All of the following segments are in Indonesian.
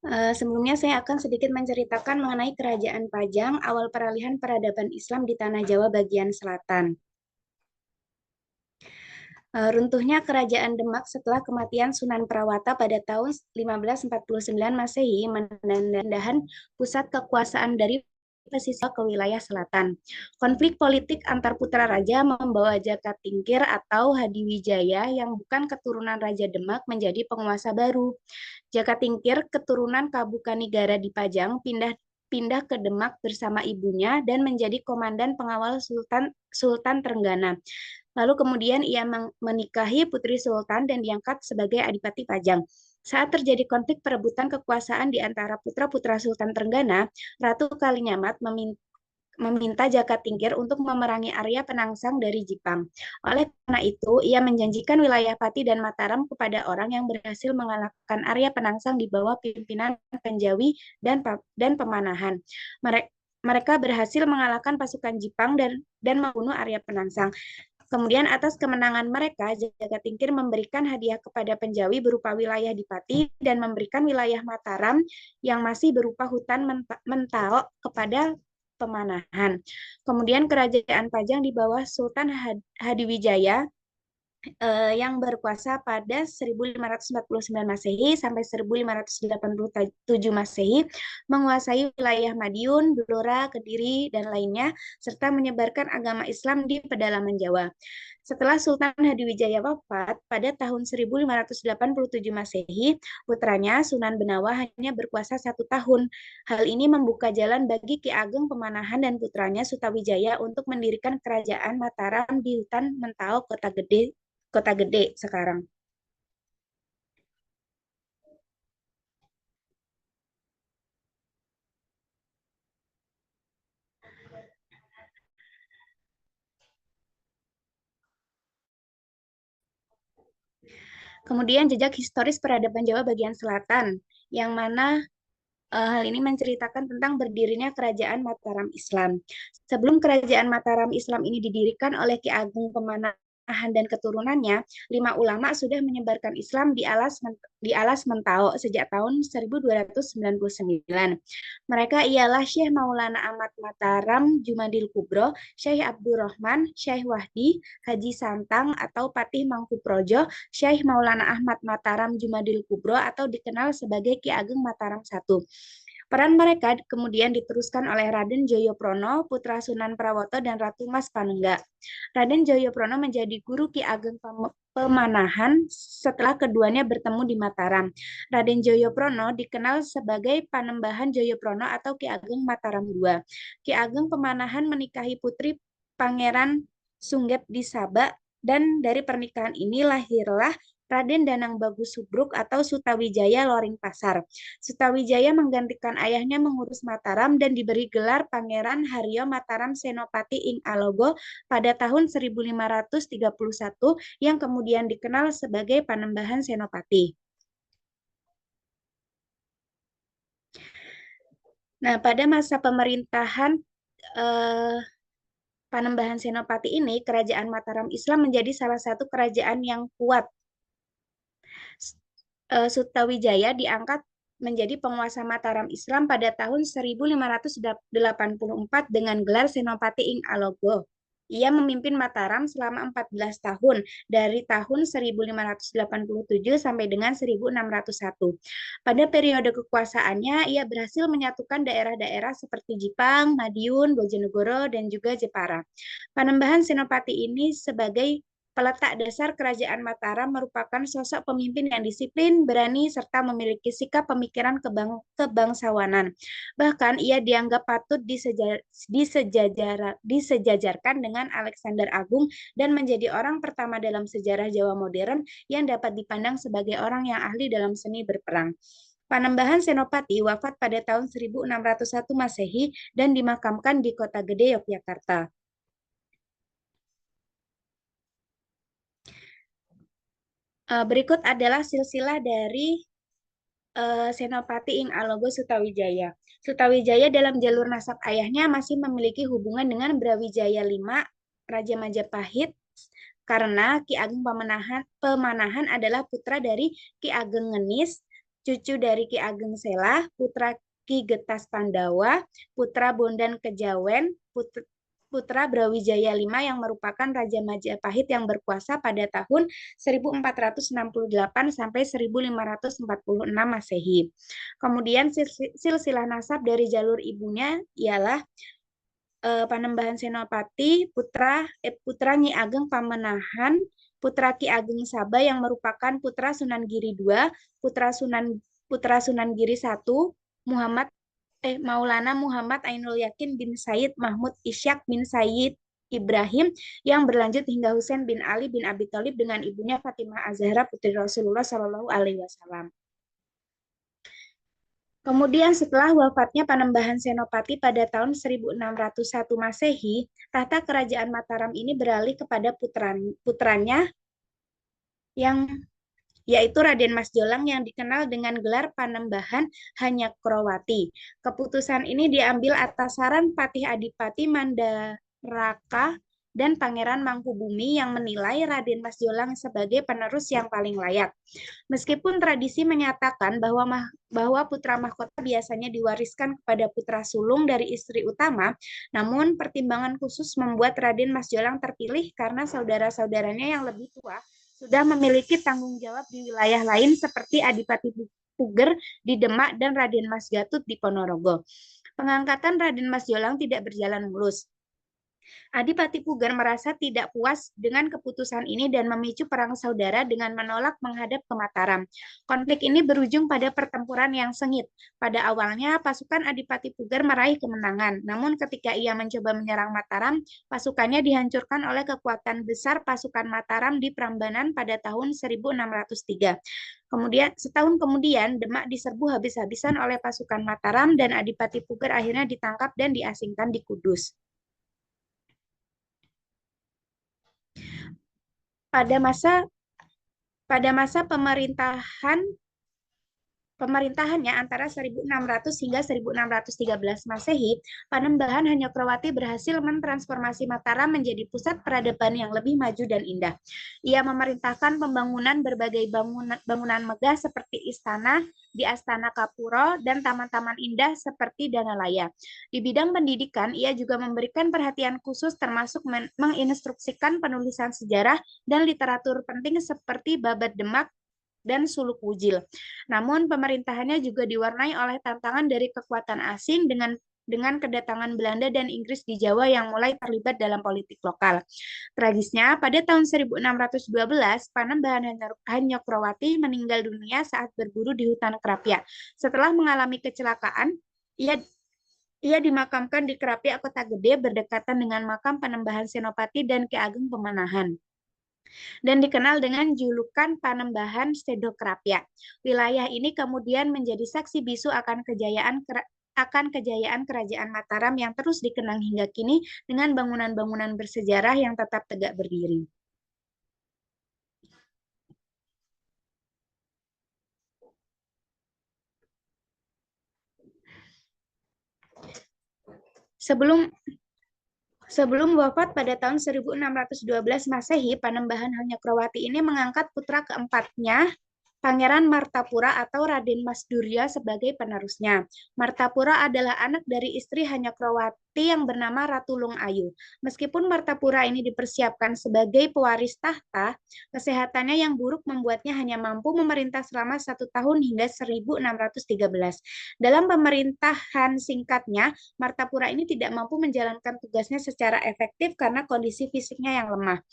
Sebelumnya saya akan sedikit menceritakan mengenai Kerajaan Pajang awal peralihan peradaban Islam di Tanah Jawa bagian selatan. Runtuhnya Kerajaan Demak setelah kematian Sunan Prawata pada tahun 1549 Masehi menandakan pusat kekuasaan dari pesisir ke wilayah selatan. Konflik politik antar putra raja membawa Jaka Tingkir atau Hadiwijaya yang bukan keturunan Raja Demak menjadi penguasa baru. Jaka Tingkir, keturunan Kabukanigara di Pajang, pindah pindah ke Demak bersama ibunya dan menjadi komandan pengawal Sultan Trenggana. Lalu kemudian ia menikahi putri sultan dan diangkat sebagai Adipati Pajang. Saat terjadi konflik perebutan kekuasaan di antara putra-putra Sultan Trenggana, Ratu Kalinyamat meminta Jaka Tingkir untuk memerangi Arya Penangsang dari Jipang. Oleh karena itu, ia menjanjikan wilayah Pati dan Mataram kepada orang yang berhasil mengalahkan Arya Penangsang di bawah pimpinan Penjawi dan Pemanahan. Mereka berhasil mengalahkan pasukan Jipang dan membunuh Arya Penangsang. Kemudian atas kemenangan mereka, Jaka Tingkir memberikan hadiah kepada Penjawi berupa wilayah di Pati dan memberikan wilayah Mataram yang masih berupa hutan Mentao kepada Pemanahan. Kemudian kerajaan Pajang di bawah Sultan Hadiwijaya yang berkuasa pada 1549 Masehi sampai 1587 Masehi, menguasai wilayah Madiun, Blora, Kediri, dan lainnya, serta menyebarkan agama Islam di pedalaman Jawa. Setelah Sultan Hadiwijaya wafat pada tahun 1587 Masehi, putranya Sunan Benawa hanya berkuasa 1 tahun. Hal ini membuka jalan bagi Ki Ageng Pemanahan dan putranya Sutawijaya untuk mendirikan kerajaan Mataram di hutan Mentao, Kota Gede sekarang. Kemudian jejak historis peradaban Jawa bagian selatan, yang mana hal ini menceritakan tentang berdirinya Kerajaan Mataram Islam. Sebelum Kerajaan Mataram Islam ini didirikan oleh Ki Ageng Pemanahan dan keturunannya, 5 ulama sudah menyebarkan Islam di alas Mentao sejak tahun 1299. Mereka ialah Syekh Maulana Ahmad Mataram Jumadil Kubro, Syekh Abdurrahman, Syekh Wahdi, Haji Santang atau Patih Mangkuprojo, Syekh Maulana Ahmad Mataram Jumadil Kubro atau dikenal sebagai Ki Ageng Mataram I. Peran mereka kemudian diteruskan oleh Raden Joyoprono, putra Sunan Prawoto dan Ratu Mas Panengga. Raden Joyoprono menjadi guru Ki Ageng Pemanahan setelah keduanya bertemu di Mataram. Raden Joyoprono dikenal sebagai Panembahan Joyoprono atau Ki Ageng Mataram II. Ki Ageng Pemanahan menikahi putri Pangeran Sungget di Sabak dan dari pernikahan ini lahirlah Raden Danang Bagus Subruk atau Sutawijaya Loring Pasar. Sutawijaya menggantikan ayahnya mengurus Mataram dan diberi gelar Pangeran Haryo Mataram Senopati ing Alogo pada tahun 1531 yang kemudian dikenal sebagai Panembahan Senopati. Nah, pada masa pemerintahan eh, Panembahan Senopati ini, Kerajaan Mataram Islam menjadi salah satu kerajaan yang kuat. Sutawijaya diangkat menjadi penguasa Mataram Islam pada tahun 1584 dengan gelar Senopati ing Alogo. Ia memimpin Mataram selama 14 tahun, dari tahun 1587 sampai dengan 1601. Pada periode kekuasaannya, ia berhasil menyatukan daerah-daerah seperti Jipang, Madiun, Bojonegoro, dan juga Jepara. Panembahan Senopati ini sebagai peletak dasar Kerajaan Mataram merupakan sosok pemimpin yang disiplin, berani, serta memiliki sikap pemikiran kebangsawanan. Bahkan ia dianggap patut disejajarkan dengan Alexander Agung dan menjadi orang pertama dalam sejarah Jawa modern yang dapat dipandang sebagai orang yang ahli dalam seni berperang. Panembahan Senopati wafat pada tahun 1601 Masehi dan dimakamkan di Kota Gede, Yogyakarta. Berikut adalah silsilah dari Senopati ing Alogo Sutawijaya. Sutawijaya dalam jalur nasab ayahnya masih memiliki hubungan dengan Brawijaya V, Raja Majapahit, karena Ki Ageng Pemanahan adalah putra dari Ki Ageng Ngenis, cucu dari Ki Ageng Selah, putra Ki Getas Pandawa, putra Bondan Kejawen, putra Brawijaya V yang merupakan Raja Majapahit yang berkuasa pada tahun 1468 sampai 1546 Masehi. Kemudian silsilah nasab dari jalur ibunya ialah Panembahan Senopati, putra Nyi Ageng Pamenahan, putra Ki Ageng Saba yang merupakan putra Sunan Giri II, putra Sunan Giri I, Maulana Muhammad Ainul Yakin bin Said Mahmud Ishak bin Said Ibrahim yang berlanjut hingga Husain bin Ali bin Abi Thalib dengan ibunya Fatimah Az-Zahra putri Rasulullah Shallallahu Alaihi Wasallam. Kemudian setelah wafatnya Panembahan Senopati pada tahun 1601 Masehi, tahta kerajaan Mataram ini beralih kepada putranya yang yaitu Raden Mas Jolang yang dikenal dengan gelar Panembahan Hanyakrowati. Keputusan ini diambil atas saran Patih Adipati Mandaraka dan Pangeran Mangkubumi yang menilai Raden Mas Jolang sebagai penerus yang paling layak. Meskipun tradisi menyatakan bahwa putra mahkota biasanya diwariskan kepada putra sulung dari istri utama, namun pertimbangan khusus membuat Raden Mas Jolang terpilih karena saudara-saudaranya yang lebih tua sudah memiliki tanggung jawab di wilayah lain seperti Adipati Puger di Demak dan Raden Mas Gatut di Ponorogo. Pengangkatan Raden Mas Jolang tidak berjalan mulus. Adipati Puger merasa tidak puas dengan keputusan ini dan memicu perang saudara dengan menolak menghadap ke Mataram. Konflik ini berujung pada pertempuran yang sengit. Pada awalnya, pasukan Adipati Puger meraih kemenangan. Namun ketika ia mencoba menyerang Mataram, pasukannya dihancurkan oleh kekuatan besar pasukan Mataram di Prambanan pada tahun 1603. Kemudian, setahun kemudian, Demak diserbu habis-habisan oleh pasukan Mataram dan Adipati Puger akhirnya ditangkap dan diasingkan di Kudus. Pada masa pemerintahannya antara 1600 hingga 1613 Masehi, Panembahan Hanyakrowati berhasil mentransformasi Mataram menjadi pusat peradaban yang lebih maju dan indah. Ia memerintahkan pembangunan berbagai bangunan megah seperti istana di Astana Kapuro dan taman-taman indah seperti Danalaya. Di bidang pendidikan, ia juga memberikan perhatian khusus termasuk menginstruksikan penulisan sejarah dan literatur penting seperti Babad Demak dan Suluk Wujil. Namun pemerintahannya juga diwarnai oleh tantangan dari kekuatan asing dengan kedatangan Belanda dan Inggris di Jawa yang mulai terlibat dalam politik lokal. Tragisnya, pada tahun 1612, Panembahan Hanyakrowati meninggal dunia saat berburu di hutan Krapia. Setelah mengalami kecelakaan, ia dimakamkan di Krapia, Kota Gede, berdekatan dengan makam Panembahan Senopati dan Ki Ageng Pemanahan, dan dikenal dengan julukan Panembahan Sedokrapia. Wilayah ini kemudian menjadi saksi bisu akan kejayaan Kerajaan Mataram yang terus dikenang hingga kini dengan bangunan-bangunan bersejarah yang tetap tegak berdiri. Sebelum wafat pada tahun 1612 Masehi, Panembahan Hanyakrowati ini mengangkat putra keempatnya, Pangeran Martapura atau Raden Mas Durya sebagai penerusnya. Martapura adalah anak dari istri Hanyakrowati yang bernama Ratu Lung Ayu. Meskipun Martapura ini dipersiapkan sebagai pewaris tahta, kesehatannya yang buruk membuatnya hanya mampu memerintah selama 1 tahun hingga 1613. Dalam pemerintahan singkatnya, Martapura ini tidak mampu menjalankan tugasnya secara efektif karena kondisi fisiknya yang lemah.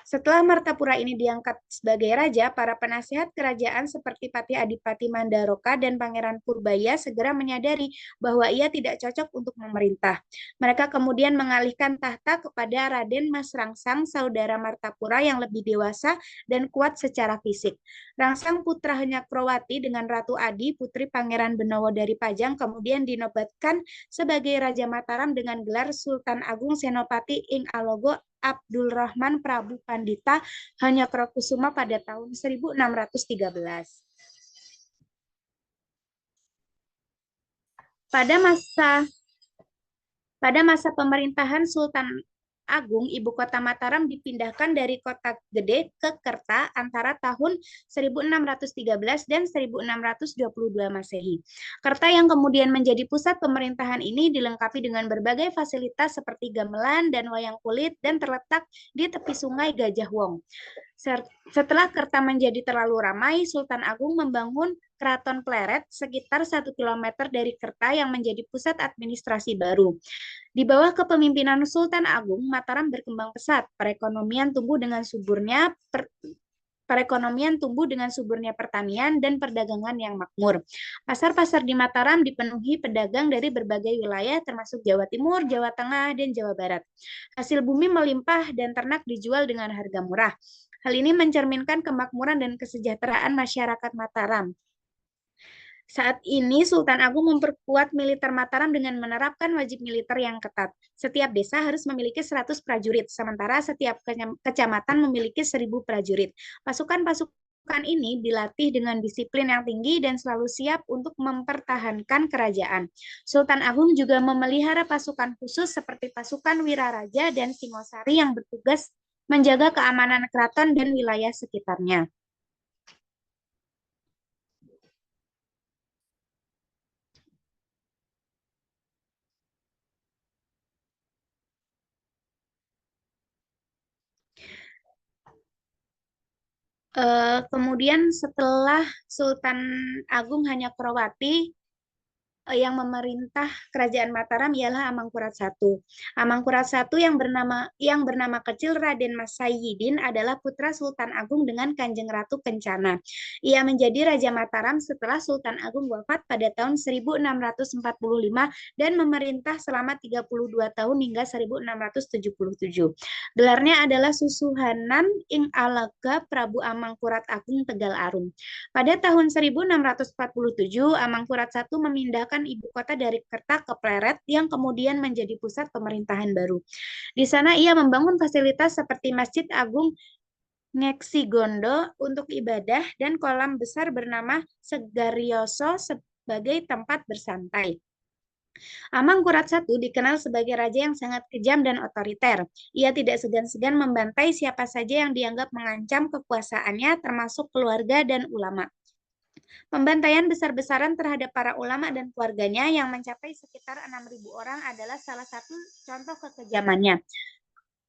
Setelah Martapura ini diangkat sebagai raja, para penasihat kerajaan seperti Patih Adipati Mandaroka dan Pangeran Purbaya segera menyadari bahwa ia tidak cocok untuk memerintah. Mereka kemudian mengalihkan tahta kepada Raden Mas Rangsang, saudara Martapura yang lebih dewasa dan kuat secara fisik. Rangsang putra Hanyakrowati dengan Ratu Adi, putri Pangeran Benowo dari Pajang, kemudian dinobatkan sebagai Raja Mataram dengan gelar Sultan Agung Senopati Ing Alogo Abdul Rahman Prabu Pandita Hanyakrokusuma pada tahun 1613. Pada masa pemerintahan Sultan Agung, ibu kota Mataram dipindahkan dari Kota Gede ke Kerta antara tahun 1613 dan 1622 Masehi. Kerta yang kemudian menjadi pusat pemerintahan ini dilengkapi dengan berbagai fasilitas seperti gamelan dan wayang kulit dan terletak di tepi sungai Gajah Wong. Setelah Kerta menjadi terlalu ramai, Sultan Agung membangun Keraton Pleret sekitar 1 kilometer dari Kerta yang menjadi pusat administrasi baru. Di bawah kepemimpinan Sultan Agung, Mataram berkembang pesat. Perekonomian tumbuh dengan suburnya pertanian dan perdagangan yang makmur. Pasar-pasar di Mataram dipenuhi pedagang dari berbagai wilayah termasuk Jawa Timur, Jawa Tengah, dan Jawa Barat. Hasil bumi melimpah dan ternak dijual dengan harga murah. Hal ini mencerminkan kemakmuran dan kesejahteraan masyarakat Mataram. Saat ini Sultan Agung memperkuat militer Mataram dengan menerapkan wajib militer yang ketat. Setiap desa harus memiliki 100 prajurit, sementara setiap kecamatan memiliki 1.000 prajurit. Pasukan ini dilatih dengan disiplin yang tinggi dan selalu siap untuk mempertahankan kerajaan. Sultan Agung juga memelihara pasukan khusus seperti pasukan Wiraraja dan Singosari yang bertugas menjaga keamanan keraton dan wilayah sekitarnya. Kemudian setelah Sultan Agung Hanyakrawati, yang memerintah kerajaan Mataram ialah Amangkurat I. Amangkurat I yang bernama kecil Raden Mas Sayyidin adalah putra Sultan Agung dengan Kanjeng Ratu Kencana. Ia menjadi Raja Mataram setelah Sultan Agung wafat pada tahun 1645 dan memerintah selama 32 tahun hingga 1677. Gelarnya adalah Susuhanan ing Alaga Prabu Amangkurat Agung Tegal Arum. Pada tahun 1647, Amangkurat I memindahkan ibu kota dari Kerta ke Pleret yang kemudian menjadi pusat pemerintahan baru. Di sana ia membangun fasilitas seperti Masjid Agung Ngeksigondo untuk ibadah dan kolam besar bernama Segaryoso sebagai tempat bersantai. Amangkurat I dikenal sebagai raja yang sangat kejam dan otoriter. Ia tidak segan-segan membantai siapa saja yang dianggap mengancam kekuasaannya, termasuk keluarga dan ulama. Pembantaian besar-besaran terhadap para ulama dan keluarganya yang mencapai sekitar 6.000 orang adalah salah satu contoh kekejamannya.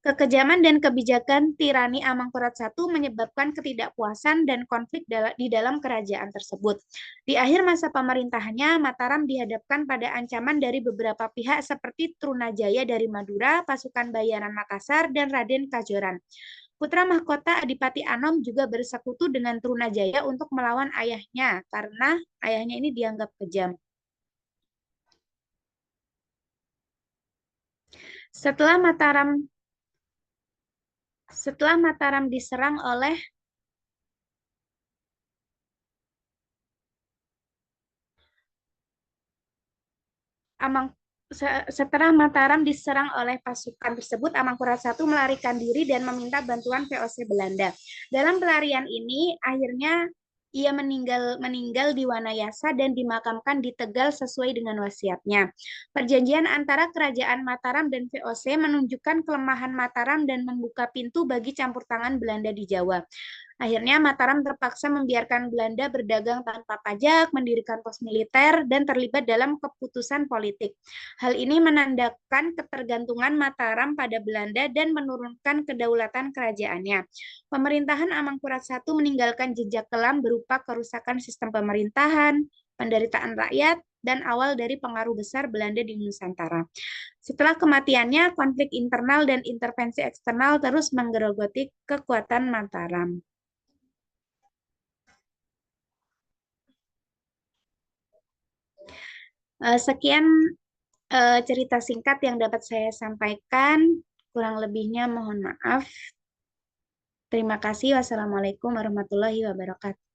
Kekejaman dan kebijakan tirani Amangkurat I menyebabkan ketidakpuasan dan konflik di dalam kerajaan tersebut. Di akhir masa pemerintahannya, Mataram dihadapkan pada ancaman dari beberapa pihak seperti Trunajaya dari Madura, pasukan Bayaran Makassar, dan Raden Kajoran. Putra mahkota Adipati Anom juga bersekutu dengan Trunajaya untuk melawan ayahnya karena ayahnya ini dianggap kejam. Setelah Mataram diserang oleh pasukan tersebut, Amangkurat I melarikan diri dan meminta bantuan VOC Belanda. Dalam pelarian ini, akhirnya ia meninggal di Wanayasa dan dimakamkan di Tegal sesuai dengan wasiatnya. Perjanjian antara Kerajaan Mataram dan VOC menunjukkan kelemahan Mataram dan membuka pintu bagi campur tangan Belanda di Jawa. Akhirnya Mataram terpaksa membiarkan Belanda berdagang tanpa pajak, mendirikan pos militer, dan terlibat dalam keputusan politik. Hal ini menandakan ketergantungan Mataram pada Belanda dan menurunkan kedaulatan kerajaannya. Pemerintahan Amangkurat I meninggalkan jejak kelam berupa kerusakan sistem pemerintahan, penderitaan rakyat, dan awal dari pengaruh besar Belanda di Nusantara. Setelah kematiannya, konflik internal dan intervensi eksternal terus menggerogoti kekuatan Mataram. Sekian cerita singkat yang dapat saya sampaikan. Kurang lebihnya mohon maaf. Terima kasih. Wassalamualaikum warahmatullahi wabarakatuh.